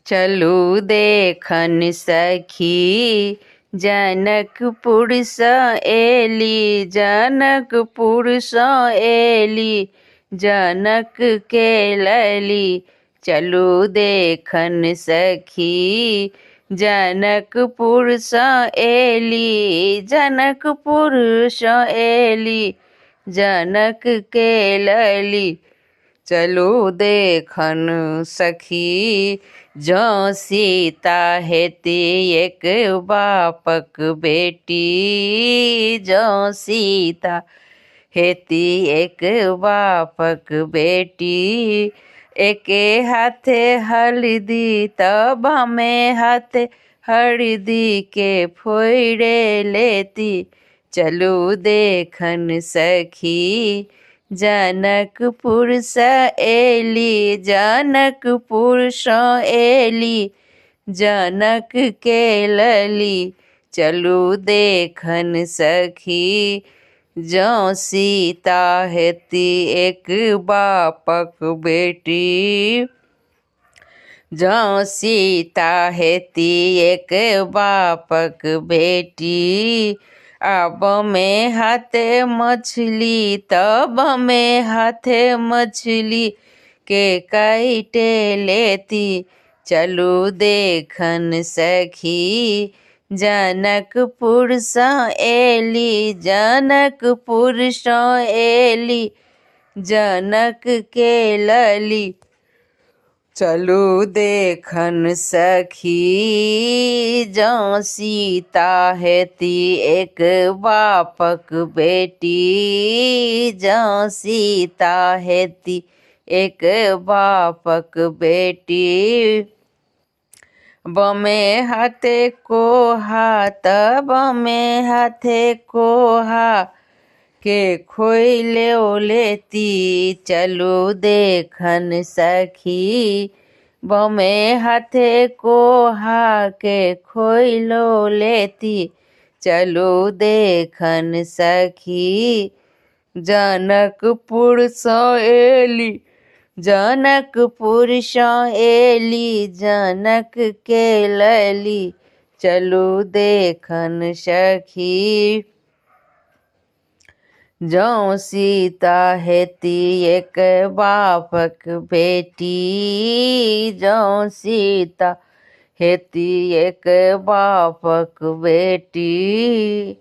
चलू देखन सखी जनकपुर सँ एली, जनकपुर सँ एली, जनक के लली। चलू देखन सखी जनकपुर सँ एली, जनकपुर सँ एली, जनक के लली। चलू देखन सखी जँ सीता हेती एक बापक बेटी, जँ सीता हेती एक बापक बेटी। एके हाथे हल्दी तब हमें हाथे हल्दी के फोड़े लेती। चलू देखन सखी जनकपुर सँ एली, जनकपुर सँ एली, जनक के लली। चलू देखन सखी जँ सीता हेती एक बापक बेटी, जँ सीता हेती एक बापक बेटी। अब में हाथे मछली तब में हाथे मछली के काटे लेती। चलू देखन सखी जनकपुर सँ एली, जनकपुर सँ एली, जनक के लली। चलू देखन सखी जँ सीता हेती एक बापक बेटी, जँ सीता हेती एक बापक बेटी। बमे हाथे कोहा तब में हाथे कोहा के खोइले लेती। चलू देखन सखी बमे हाथे कोहा के खोइलो लेती। चलू देखन सखी जनकपुर सँ एली, जनकपुर सँ एली, जनक के लली। चलू देखन सखी जँ सीता हेती एक बापक बेटी, जँ सीता हेती एक बापक बेटी।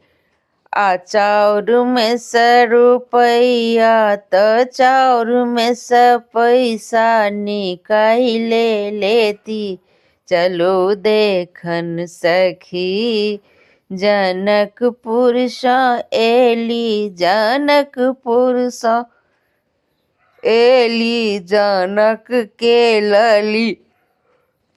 आ चाउर में से रुपैया त चाउर में से पैसा निकाले लेती। चलू देखन सखी जनकपुर सँ एली, जनकपुर सँ एली, जनक के लली।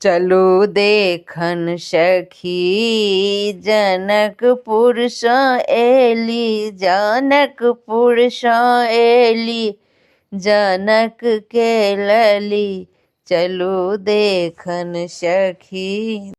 चलू देखन सखी जनकपुर सँ एली, जनकपुर सँ एली, जनक के लली। चलू देखन सखी।